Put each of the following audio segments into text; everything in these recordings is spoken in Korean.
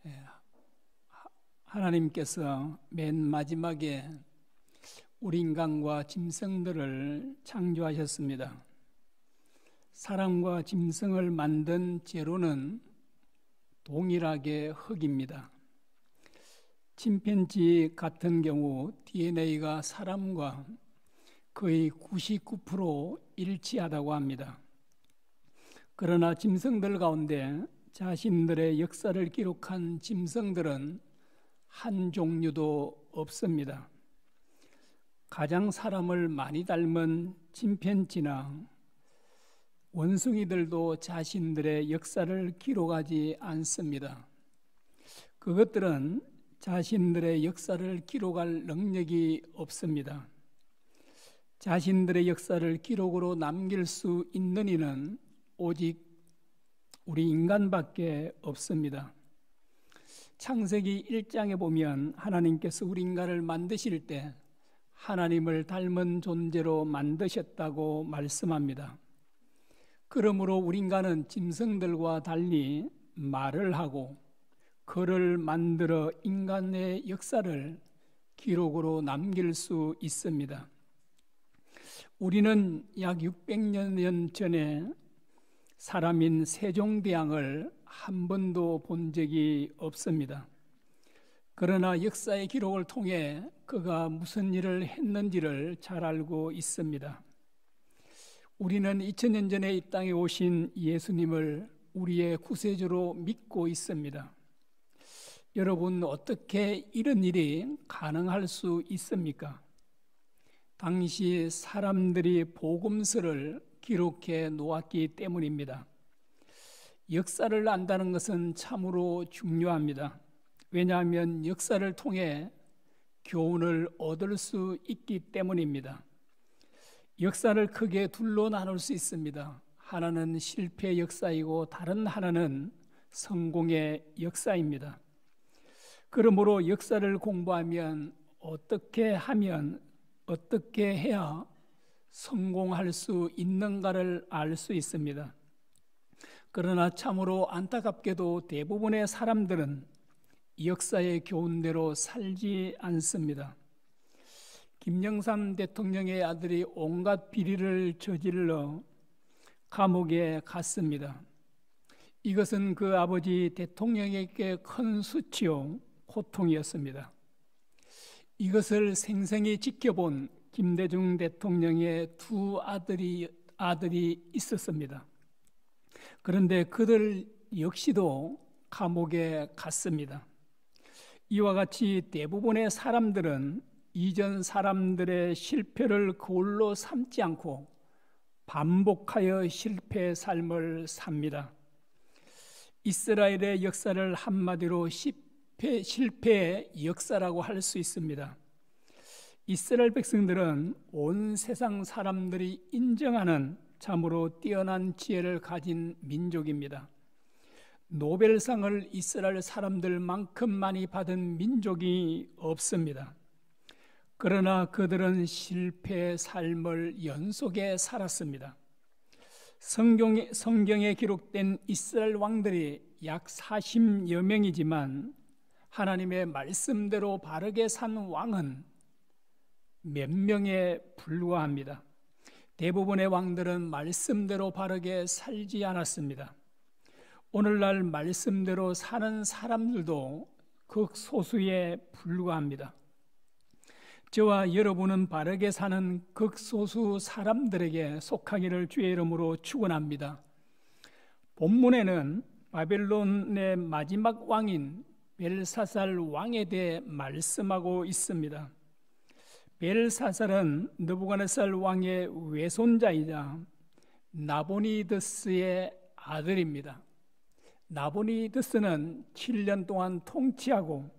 예, 하나님께서 맨 마지막에 우리 인간과 짐승들을 창조하셨습니다. 사람과 짐승을 만든 재료는 동일하게 흙입니다. 침팬지 같은 경우 DNA가 사람과 거의 99% 일치하다고 합니다. 그러나 짐승들 가운데 자신들의 역사를 기록한 짐승들은 한 종류도 없습니다. 가장 사람을 많이 닮은 침팬지나 원숭이들도 자신들의 역사를 기록하지 않습니다. 그것들은 자신들의 역사를 기록할 능력이 없습니다. 자신들의 역사를 기록으로 남길 수 있는 이는 오직 우리 인간밖에 없습니다. 창세기 1장에 보면 하나님께서 우리 인간을 만드실 때 하나님을 닮은 존재로 만드셨다고 말씀합니다. 그러므로 우리 인간은 짐승들과 달리 말을 하고 글을 만들어 인간의 역사를 기록으로 남길 수 있습니다. 우리는 약 600년 전에 사람인 세종대왕을 한 번도 본 적이 없습니다. 그러나 역사의 기록을 통해 그가 무슨 일을 했는지를 잘 알고 있습니다. 우리는 2000년 전에 이 땅에 오신 예수님을 우리의 구세주로 믿고 있습니다. 여러분, 어떻게 이런 일이 가능할 수 있습니까? 당시 사람들이 복음서를 기록해 놓았기 때문입니다. 역사를 안다는 것은 참으로 중요합니다. 왜냐하면 역사를 통해 교훈을 얻을 수 있기 때문입니다. 역사를 크게 둘로 나눌 수 있습니다. 하나는 실패의 역사이고 다른 하나는 성공의 역사입니다. 그러므로 역사를 공부하면 어떻게 해야 성공할 수 있는가를 알 수 있습니다. 그러나 참으로 안타깝게도 대부분의 사람들은 역사의 교훈대로 살지 않습니다. 김영삼 대통령의 아들이 온갖 비리를 저질러 감옥에 갔습니다. 이것은 그 아버지 대통령에게 큰 수치요, 고통이었습니다. 이것을 생생히 지켜본 김대중 대통령의 두 아들이 있었습니다. 그런데 그들 역시도 감옥에 갔습니다. 이와 같이 대부분의 사람들은 이전 사람들의 실패를 거울로 삼지 않고 반복하여 실패의 삶을 삽니다. 이스라엘의 역사를 한마디로 실패의 역사라고 할 수 있습니다. 이스라엘 백성들은 온 세상 사람들이 인정하는 참으로 뛰어난 지혜를 가진 민족입니다. 노벨상을 이스라엘 사람들만큼 많이 받은 민족이 없습니다. 그러나 그들은 실패의 삶을 연속해 살았습니다. 성경에 기록된 이스라엘 왕들이 약 40여 명이지만 하나님의 말씀대로 바르게 산 왕은 몇 명에 불과합니다. 대부분의 왕들은 말씀대로 바르게 살지 않았습니다. 오늘날 말씀대로 사는 사람들도 극소수에 불과합니다. 저와 여러분은 바르게 사는 극소수 사람들에게 속하기를 주의 이름으로 축원합니다. 본문에는 바벨론의 마지막 왕인 벨사살 왕에 대해 말씀하고 있습니다. 벨사살은 느부갓네살 왕의 외손자이자 나보니드스의 아들입니다. 나보니드스는 7년 동안 통치하고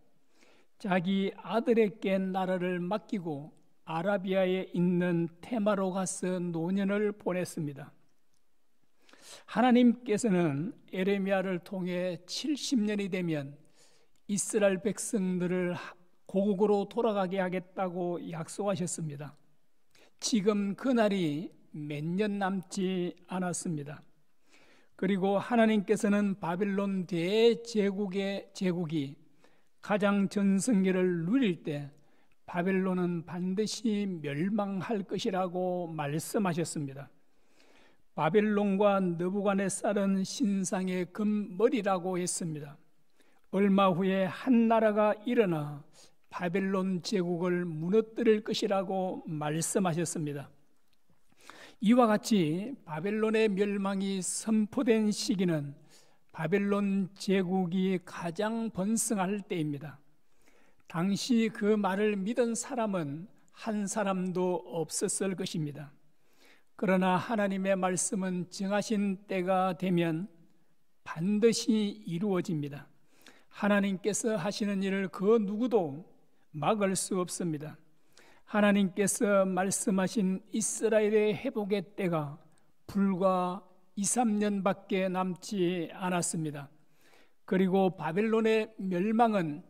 자기 아들에게 나라를 맡기고 아라비아에 있는 테마로 가서 노년을 보냈습니다. 하나님께서는 에레미야를 통해 70년이 되면 이스라엘 백성들을 고국으로 돌아가게 하겠다고 약속하셨습니다. 지금 그날이 몇 년 남지 않았습니다. 그리고 하나님께서는 바벨론 제국이 가장 전성기를 누릴 때 바벨론은 반드시 멸망할 것이라고 말씀하셨습니다. 바벨론과 느부갓네살은 신상의 금머리라고 했습니다. 얼마 후에 한 나라가 일어나 바벨론 제국을 무너뜨릴 것이라고 말씀하셨습니다. 이와 같이 바벨론의 멸망이 선포된 시기는 바벨론 제국이 가장 번성할 때입니다. 당시 그 말을 믿은 사람은 한 사람도 없었을 것입니다. 그러나 하나님의 말씀은 정하신 때가 되면 반드시 이루어집니다. 하나님께서 하시는 일을 그 누구도 막을 수 없습니다. 하나님께서 말씀하신 이스라엘의 회복의 때가 불과 2, 3년밖에 남지 않았습니다. 그리고 바벨론의 멸망은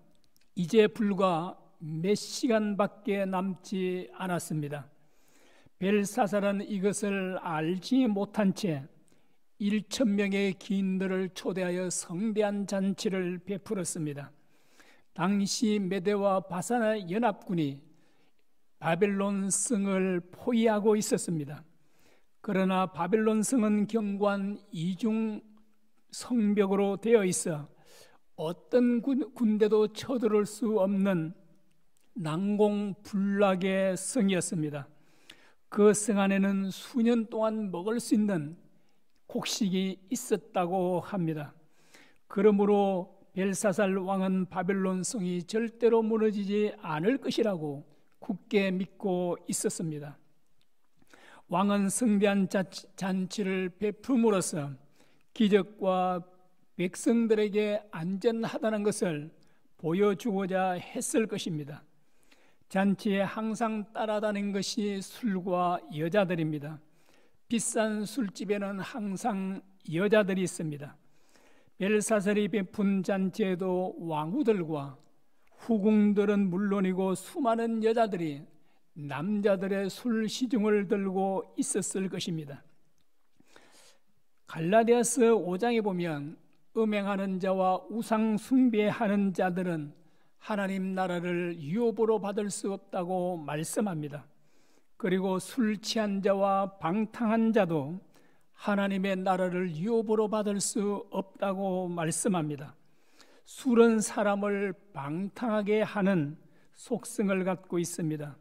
이제 불과 몇 시간밖에 남지 않았습니다. 벨사살은 이것을 알지 못한 채 1,000명의 기인들을 초대하여 성대한 잔치를 베풀었습니다. 당시 메대와 바산의 연합군이 바벨론 성을 포위하고 있었습니다. 그러나 바벨론 성은 견고한 이중 성벽으로 되어 있어 어떤 군대도 쳐들어올 수 없는 난공불락의 성이었습니다. 그 성 안에는 수년 동안 먹을 수 있는 곡식이 있었다고 합니다. 그러므로 벨사살 왕은 바벨론 성이 절대로 무너지지 않을 것이라고 굳게 믿고 있었습니다. 왕은 성대한 잔치를 베품으로써 기적과 백성들에게 안전하다는 것을 보여주고자 했을 것입니다. 잔치에 항상 따라다닌 것이 술과 여자들입니다. 비싼 술집에는 항상 여자들이 있습니다. 벨사살이 베푼 잔치에도 왕후들과 후궁들은 물론이고 수많은 여자들이 남자들의 술 시중을 들고 있었을 것입니다. 갈라디아서 5장에 보면 음행하는 자와 우상 숭배하는 자들은 하나님 나라를 유업으로 받을 수 없다고 말씀합니다. 그리고 술 취한 자와 방탕한 자도 하나님의 나라를 유업으로 받을 수 없다고 말씀합니다. 술은 사람을 방탕하게 하는 속성을 갖고 있습니다.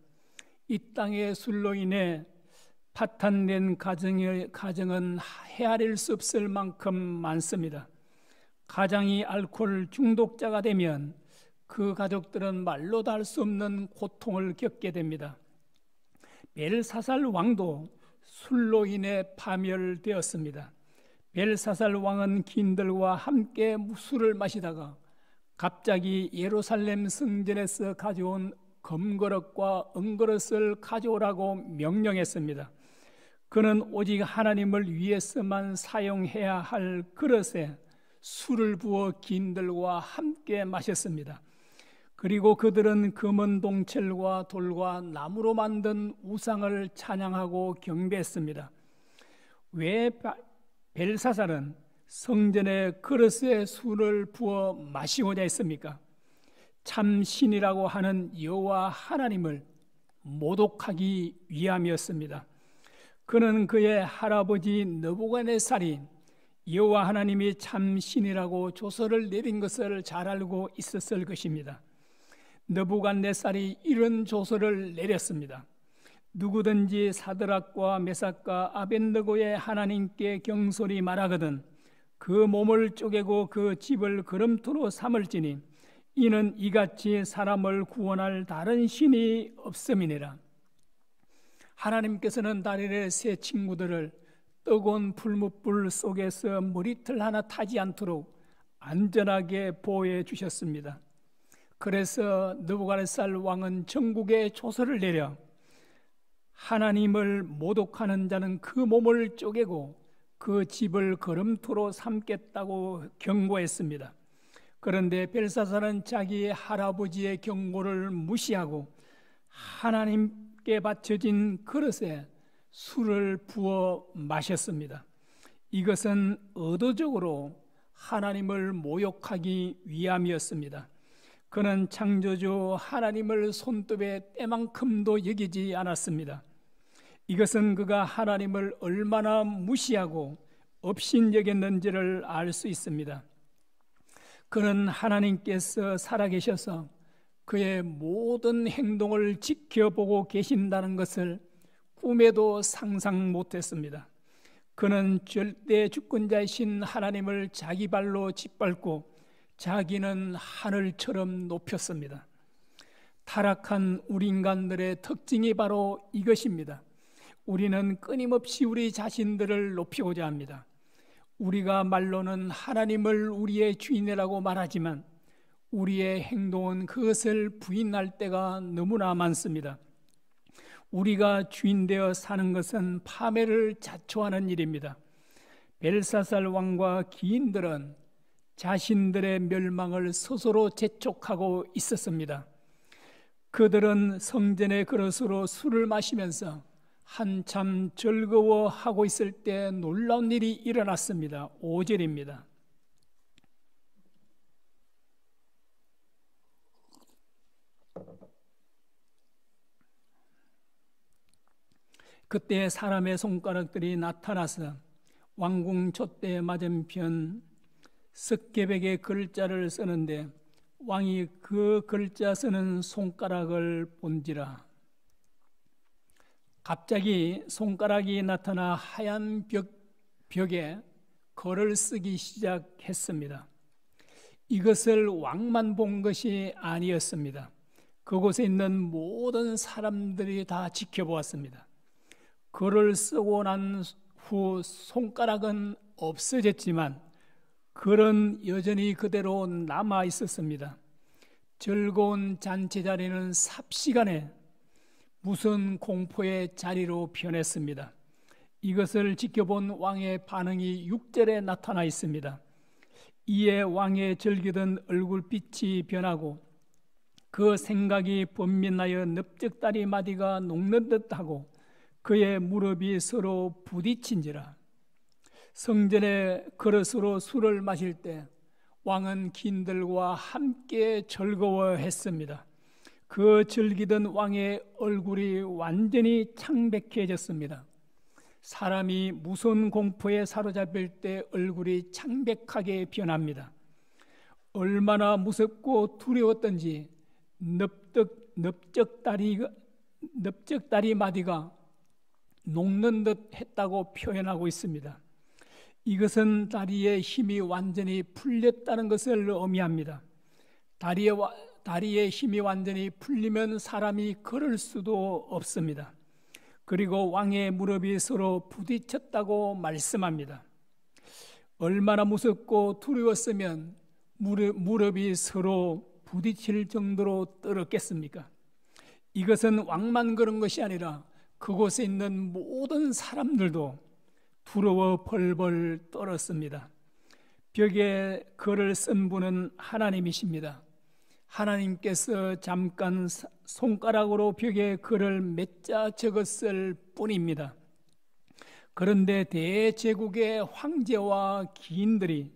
이 땅의 술로 인해 파탄된 가정은 헤아릴 수 없을 만큼 많습니다. 가장이 알코올 중독자가 되면 그 가족들은 말로 다 할 수 없는 고통을 겪게 됩니다. 벨사살 왕도 술로 인해 파멸되었습니다. 벨사살 왕은 기인들과 함께 술을 마시다가 갑자기 예루살렘 성전에서 가져온 금그릇과 은그릇을 가져오라고 명령했습니다. 그는 오직 하나님을 위해서만 사용해야 할 그릇에 술을 부어 기인들과 함께 마셨습니다. 그리고 그들은 금은 동철과 돌과 나무로 만든 우상을 찬양하고 경배했습니다. 왜 벨사살은 성전의 그릇에 술을 부어 마시고자 했습니까? 참 신이라고 하는 여호와 하나님을 모독하기 위함이었습니다. 그는 그의 할아버지 느부갓네살이 여호와 하나님이 참 신이라고 조서를 내린 것을 잘 알고 있었을 것입니다. 느부갓네살이 이런 조서를 내렸습니다. 누구든지 사드락과 메삭과 아벳느고의 하나님께 경솔히 말하거든 그 몸을 쪼개고 그 집을 거름토로 삼을지니 이는 이같이 사람을 구원할 다른 신이 없음이니라. 하나님께서는 다니엘의 세 친구들을 뜨거운 풀무불 속에서 머리털 하나 타지 않도록 안전하게 보호해 주셨습니다. 그래서 느부갓네살 왕은 전국에 조서를 내려 하나님을 모독하는 자는 그 몸을 쪼개고 그 집을 거름토로 삼겠다고 경고했습니다. 그런데 벨사살은 자기의 할아버지의 경고를 무시하고 하나님께 바쳐진 그릇에 술을 부어 마셨습니다. 이것은 의도적으로 하나님을 모욕하기 위함이었습니다. 그는 창조주 하나님을 손톱에 때만큼도 여기지 않았습니다. 이것은 그가 하나님을 얼마나 무시하고 업신여겼는지를 알 수 있습니다. 그는 하나님께서 살아계셔서 그의 모든 행동을 지켜보고 계신다는 것을 꿈에도 상상 못했습니다. 그는 절대 주권자이신 하나님을 자기 발로 짓밟고 자기는 하늘처럼 높였습니다. 타락한 우리 인간들의 특징이 바로 이것입니다. 우리는 끊임없이 우리 자신들을 높이고자 합니다. 우리가 말로는 하나님을 우리의 주인이라고 말하지만 우리의 행동은 그것을 부인할 때가 너무나 많습니다. 우리가 주인 되어 사는 것은 파멸을 자초하는 일입니다. 벨사살 왕과 기인들은 자신들의 멸망을 스스로 재촉하고 있었습니다. 그들은 성전의 그릇으로 술을 마시면서 한참 즐거워하고 있을 때 놀라운 일이 일어났습니다. 5절입니다. 그때 사람의 손가락들이 나타나서 왕궁 촛대 맞은편 석계백의 글자를 쓰는데 왕이 그 글자 쓰는 손가락을 본지라. 갑자기 손가락이 나타나 하얀 벽에 글을 쓰기 시작했습니다. 이것을 왕만 본 것이 아니었습니다. 그곳에 있는 모든 사람들이 다 지켜보았습니다. 글을 쓰고 난 후 손가락은 없어졌지만 글은 여전히 그대로 남아 있었습니다. 즐거운 잔치 자리는 삽시간에 무슨 공포의 자리로 변했습니다. 이것을 지켜본 왕의 반응이 6절에 나타나 있습니다. 이에 왕의 즐기던 얼굴빛이 변하고 그 생각이 번민하여 넓적다리 마디가 녹는 듯하고 그의 무릎이 서로 부딪힌지라. 성전의 그릇으로 술을 마실 때 왕은 기인들과 함께 즐거워했습니다. 그 즐기던 왕의 얼굴이 완전히 창백해졌습니다. 사람이 무서운 공포에 사로잡힐 때 얼굴이 창백하게 변합니다. 얼마나 무섭고 두려웠던지 넓적다리 마디가 녹는 듯 했다고 표현하고 있습니다. 이것은 다리의 힘이 완전히 풀렸다는 것을 의미합니다. 다리의 힘이 완전히 풀리면 사람이 걸을 수도 없습니다. 그리고 왕의 무릎이 서로 부딪혔다고 말씀합니다. 얼마나 무섭고 두려웠으면 무릎이 서로 부딪힐 정도로 떨었겠습니까? 이것은 왕만 그런 것이 아니라 그곳에 있는 모든 사람들도 두려워 벌벌 떨었습니다. 벽에 글을 쓴 분은 하나님이십니다. 하나님께서 잠깐 손가락으로 벽에 글을 몇 자 적었을 뿐입니다. 그런데 대제국의 황제와 기인들이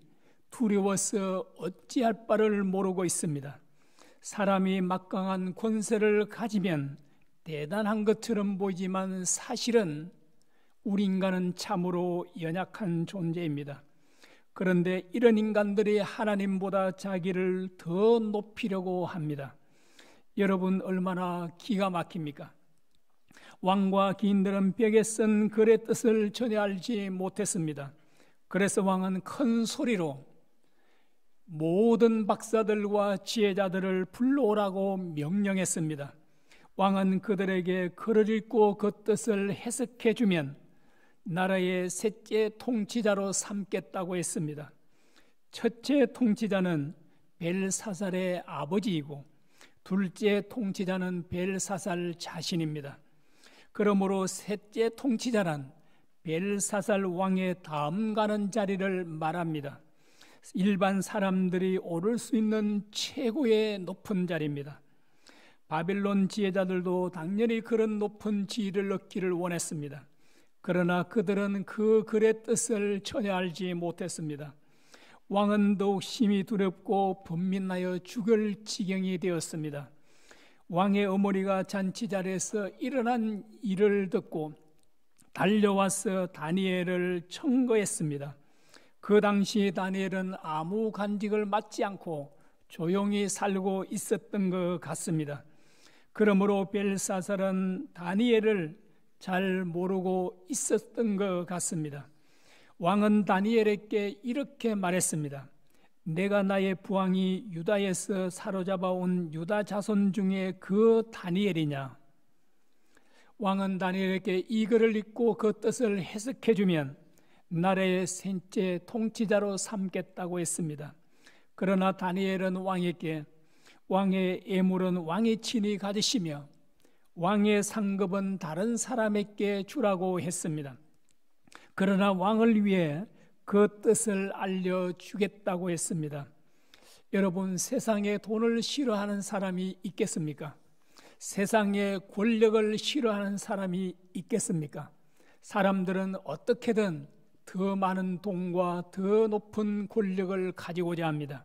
두려워서 어찌할 바를 모르고 있습니다. 사람이 막강한 권세를 가지면 대단한 것처럼 보이지만 사실은 우리 인간은 참으로 연약한 존재입니다. 그런데 이런 인간들이 하나님보다 자기를 더 높이려고 합니다. 여러분 얼마나 기가 막힙니까? 왕과 기인들은 벽에 쓴 글의 뜻을 전혀 알지 못했습니다. 그래서 왕은 큰 소리로 모든 박사들과 지혜자들을 불러오라고 명령했습니다. 왕은 그들에게 글을 읽고 그 뜻을 해석해 주면 나라의 셋째 통치자로 삼겠다고 했습니다. 첫째 통치자는 벨사살의 아버지이고 둘째 통치자는 벨사살 자신입니다. 그러므로 셋째 통치자란 벨사살 왕의 다음 가는 자리를 말합니다. 일반 사람들이 오를 수 있는 최고의 높은 자리입니다. 바벨론 지혜자들도 당연히 그런 높은 지위를 얻기를 원했습니다. 그러나 그들은 그 글의 뜻을 전혀 알지 못했습니다. 왕은 더욱 심히 두렵고 분민하여 죽을 지경이 되었습니다. 왕의 어머니가 잔치 자리에서 일어난 일을 듣고 달려와서 다니엘을 청거했습니다. 그 당시 다니엘은 아무 간직을 맡지 않고 조용히 살고 있었던 것 같습니다. 그러므로 벨사살은 다니엘을 잘 모르고 있었던 것 같습니다. 왕은 다니엘에게 이렇게 말했습니다. 내가 나의 부왕이 유다에서 사로잡아 온 유다 자손 중에 그 다니엘이냐? 왕은 다니엘에게 이 글을 읽고 그 뜻을 해석해 주면 나라의 셋째 통치자로 삼겠다고 했습니다. 그러나 다니엘은 왕에게 왕의 예물은 왕이 친히 가지시며 왕의 상급은 다른 사람에게 주라고 했습니다. 그러나 왕을 위해 그 뜻을 알려주겠다고 했습니다. 여러분, 세상에 돈을 싫어하는 사람이 있겠습니까? 세상에 권력을 싫어하는 사람이 있겠습니까? 사람들은 어떻게든 더 많은 돈과 더 높은 권력을 가지고자 합니다.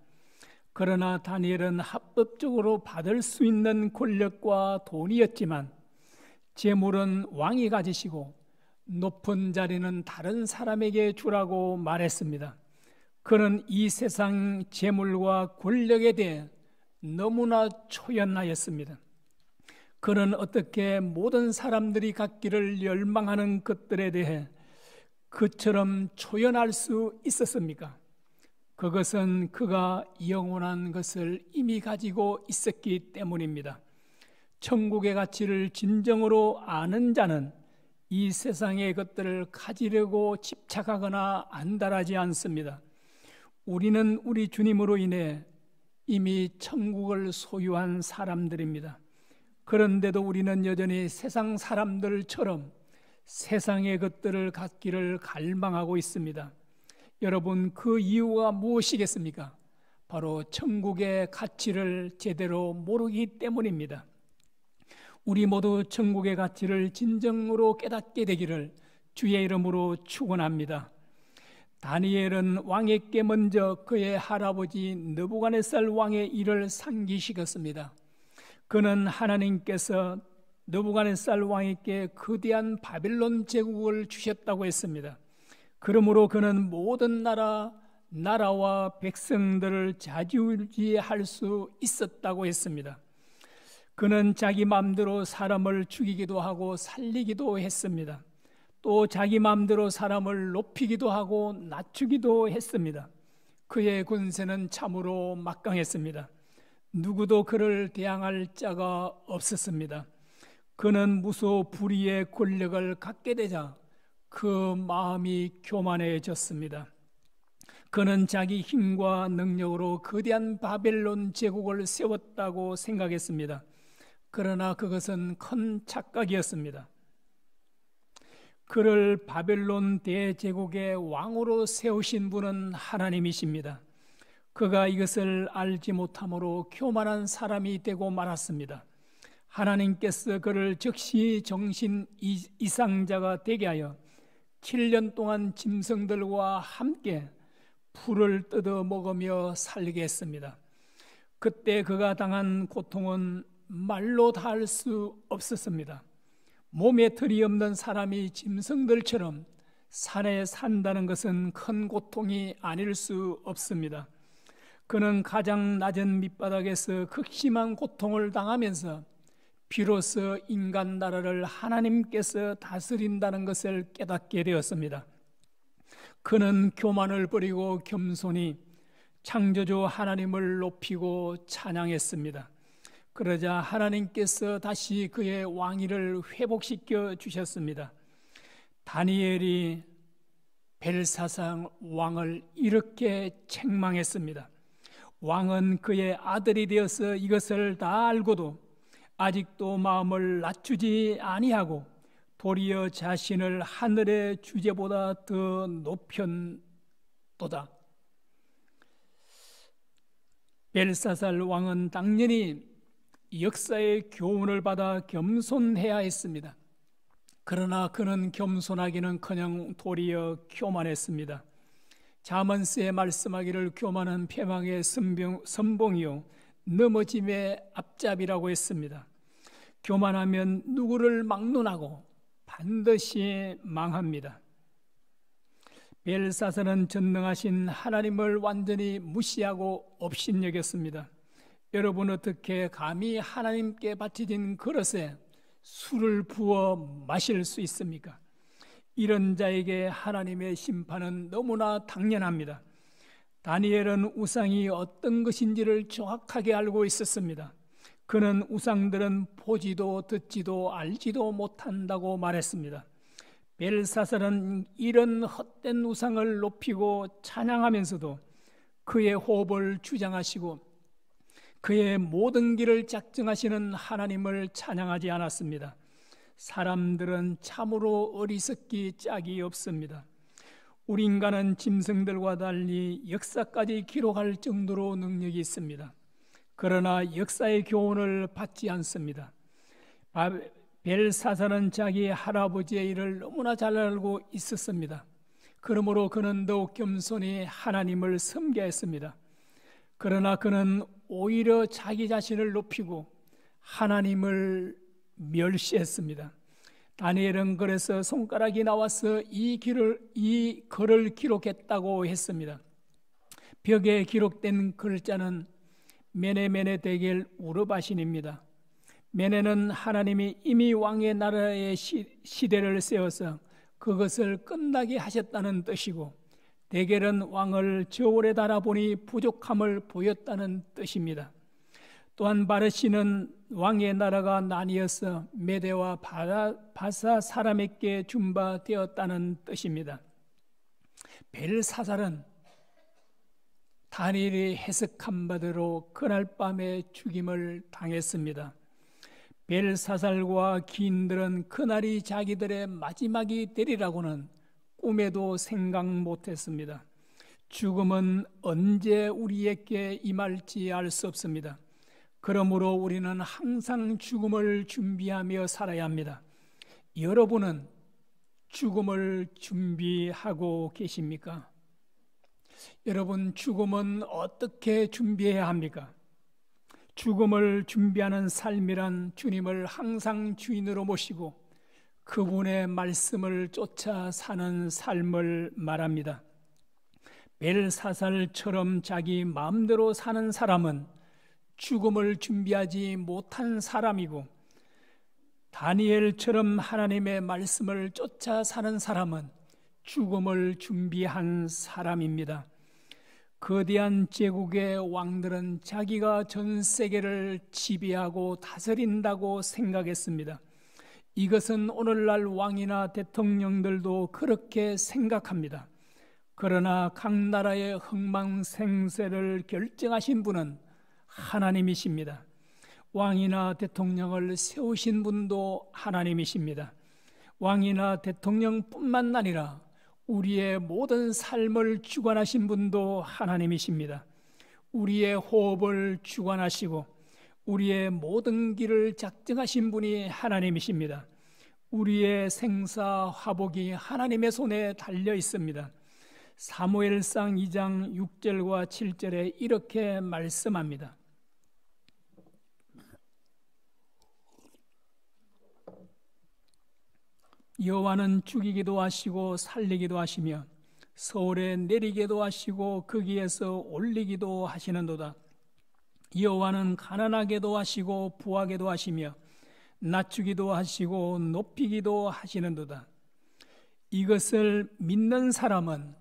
그러나 다니엘은 합법적으로 받을 수 있는 권력과 돈이었지만 재물은 왕이 가지시고 높은 자리는 다른 사람에게 주라고 말했습니다. 그는 이 세상 재물과 권력에 대해 너무나 초연하였습니다. 그는 어떻게 모든 사람들이 갖기를 열망하는 것들에 대해 그처럼 초연할 수 있었습니까? 그것은 그가 영원한 것을 이미 가지고 있었기 때문입니다. 천국의 가치를 진정으로 아는 자는 이 세상의 것들을 가지려고 집착하거나 안달하지 않습니다. 우리는 우리 주님으로 인해 이미 천국을 소유한 사람들입니다. 그런데도 우리는 여전히 세상 사람들처럼 세상의 것들을 갖기를 갈망하고 있습니다. 여러분, 그 이유가 무엇이겠습니까? 바로 천국의 가치를 제대로 모르기 때문입니다. 우리 모두 천국의 가치를 진정으로 깨닫게 되기를 주의 이름으로 축원합니다. 다니엘은 왕에게 먼저 그의 할아버지 느부갓네살 왕의 일을 상기시켰습니다. 그는 하나님께서 느부갓네살 왕에게 거대한 바벨론 제국을 주셨다고 했습니다. 그러므로 그는 모든 나라와 백성들을 좌지우지할 수 있었다고 했습니다. 그는 자기 마음대로 사람을 죽이기도 하고 살리기도 했습니다. 또 자기 마음대로 사람을 높이기도 하고 낮추기도 했습니다. 그의 군세는 참으로 막강했습니다. 누구도 그를 대항할 자가 없었습니다. 그는 무소불위의 권력을 갖게 되자 그 마음이 교만해졌습니다. 그는 자기 힘과 능력으로 거대한 바벨론 제국을 세웠다고 생각했습니다. 그러나 그것은 큰 착각이었습니다. 그를 바벨론 대제국의 왕으로 세우신 분은 하나님이십니다. 그가 이것을 알지 못함으로 교만한 사람이 되고 말았습니다. 하나님께서 그를 즉시 정신 이상자가 되게 하여 7년 동안 짐승들과 함께 풀을 뜯어 먹으며 살게 했습니다. 그때 그가 당한 고통은 말로 다 할 수 없었습니다. 몸에 털이 없는 사람이 짐승들처럼 산에 산다는 것은 큰 고통이 아닐 수 없습니다. 그는 가장 낮은 밑바닥에서 극심한 고통을 당하면서 비로소 인간 나라를 하나님께서 다스린다는 것을 깨닫게 되었습니다. 그는 교만을 버리고 겸손히 창조주 하나님을 높이고 찬양했습니다. 그러자 하나님께서 다시 그의 왕위를 회복시켜 주셨습니다. 다니엘이 벨사살 왕을 이렇게 책망했습니다. 왕은 그의 아들이 되어서 이것을 다 알고도 아직도 마음을 낮추지 아니하고 도리어 자신을 하늘의 주제보다 더 높였도다. 벨사살 왕은 당연히 역사의 교훈을 받아 겸손해야 했습니다. 그러나 그는 겸손하기는커녕 도리어 교만했습니다. 자문스에 말씀하기를 교만은 패망의 선봉이요 넘어짐의 앞잡이라고 했습니다. 교만하면 누구를 막론하고 반드시 망합니다. 벨사살은 전능하신 하나님을 완전히 무시하고 업신여겼습니다. 여러분 어떻게 감히 하나님께 바쳐진 그릇에 술을 부어 마실 수 있습니까? 이런 자에게 하나님의 심판은 너무나 당연합니다. 다니엘은 우상이 어떤 것인지를 정확하게 알고 있었습니다. 그는 우상들은 보지도 듣지도 알지도 못한다고 말했습니다. 벨사살은 이런 헛된 우상을 높이고 찬양하면서도 그의 호흡을 주장하시고 그의 모든 길을 작정하시는 하나님을 찬양하지 않았습니다. 사람들은 참으로 어리석기 짝이 없습니다. 우리 인간은 짐승들과 달리 역사까지 기록할 정도로 능력이 있습니다. 그러나 역사의 교훈을 받지 않습니다. 벨사살은 자기 할아버지의 일을 너무나 잘 알고 있었습니다. 그러므로 그는 더욱 겸손히 하나님을 섬겨했습니다. 그러나 그는 오히려 자기 자신을 높이고 하나님을 멸시했습니다. 다니엘은 그래서 손가락이 나와서 이 글을 기록했다고 했습니다. 벽에 기록된 글자는 메네메네 데겔 우르바신입니다. 메네는 하나님이 이미 왕의 나라의 시대를 세워서 그것을 끝나게 하셨다는 뜻이고, 데겔은 왕을 저울에 달아보니 부족함을 보였다는 뜻입니다. 또한 바르시는 왕의 나라가 나뉘어서 메대와 바사 사람에게 준바되었다는 뜻입니다. 벨사살은 다니엘이 해석한 바대로 그날 밤에 죽임을 당했습니다. 벨사살과 기인들은 그날이 자기들의 마지막이 되리라고는 꿈에도 생각 못했습니다. 죽음은 언제 우리에게 임할지 알 수 없습니다. 그러므로 우리는 항상 죽음을 준비하며 살아야 합니다. 여러분은 죽음을 준비하고 계십니까? 여러분, 죽음은 어떻게 준비해야 합니까? 죽음을 준비하는 삶이란 주님을 항상 주인으로 모시고 그분의 말씀을 쫓아 사는 삶을 말합니다. 벨사살처럼 자기 마음대로 사는 사람은 죽음을 준비하지 못한 사람이고, 다니엘처럼 하나님의 말씀을 쫓아 사는 사람은 죽음을 준비한 사람입니다. 거대한 제국의 왕들은 자기가 전 세계를 지배하고 다스린다고 생각했습니다. 이것은 오늘날 왕이나 대통령들도 그렇게 생각합니다. 그러나 각 나라의 흥망생쇠를 결정하신 분은 하나님이십니다. 왕이나 대통령을 세우신 분도 하나님이십니다. 왕이나 대통령뿐만 아니라 우리의 모든 삶을 주관하신 분도 하나님이십니다. 우리의 호흡을 주관하시고 우리의 모든 길을 작정하신 분이 하나님이십니다. 우리의 생사화복이 하나님의 손에 달려 있습니다. 사무엘상 2장 6절과 7절에 이렇게 말씀합니다. 여호와는 죽이기도 하시고 살리기도 하시며 서울에 내리기도 하시고 거기에서 올리기도 하시는도다. 여호와는 가난하게도 하시고 부하게도 하시며 낮추기도 하시고 높이기도 하시는도다. 이것을 믿는 사람은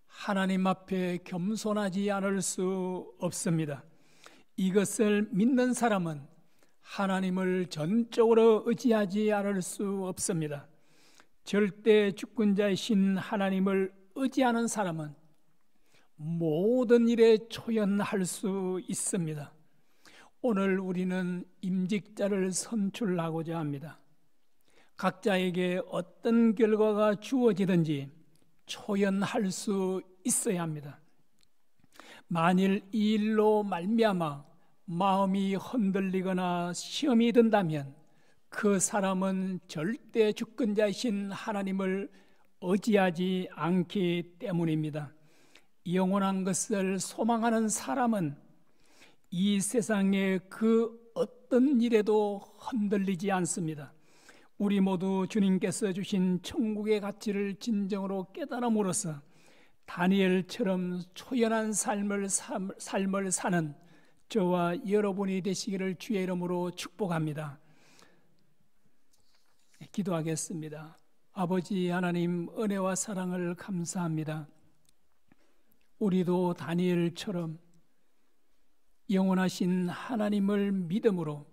하나님 앞에 겸손하지 않을 수 없습니다. 이것을 믿는 사람은 하나님을 전적으로 의지하지 않을 수 없습니다. 절대 주권자이신 하나님을 의지하는 사람은 모든 일에 초연할 수 있습니다. 오늘 우리는 임직자를 선출하고자 합니다. 각자에게 어떤 결과가 주어지든지 초연할 수 있어야 합니다. 만일 이 일로 말미암아 마음이 흔들리거나 시험이 든다면 그 사람은 절대 주권자이신 하나님을 의지하지 않기 때문입니다. 영원한 것을 소망하는 사람은 이 세상의 그 어떤 일에도 흔들리지 않습니다. 우리 모두 주님께서 주신 천국의 가치를 진정으로 깨달음으로써 다니엘처럼 초연한 삶을 사는 저와 여러분이 되시기를 주의 이름으로 축복합니다. 기도하겠습니다. 아버지 하나님, 은혜와 사랑을 감사합니다. 우리도 다니엘처럼 영원하신 하나님을 믿음으로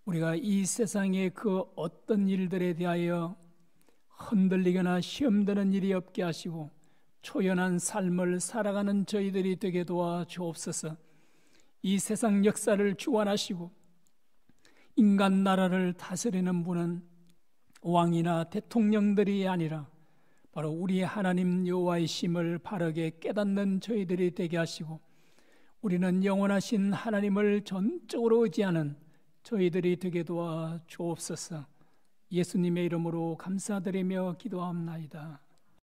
우리가 이 세상의 그 어떤 일들에 대하여 흔들리거나 시험되는 일이 없게 하시고 초연한 삶을 살아가는 저희들이 되게 도와 주옵소서. 이 세상 역사를 주관하시고 인간 나라를 다스리는 분은 왕이나 대통령들이 아니라 바로 우리 하나님 여호와이심을 바르게 깨닫는 저희들이 되게 하시고 우리는 영원하신 하나님을 전적으로 의지하는 저희들이 되게 도와 주옵소서. 예수님의 이름으로 감사드리며 기도합나이다.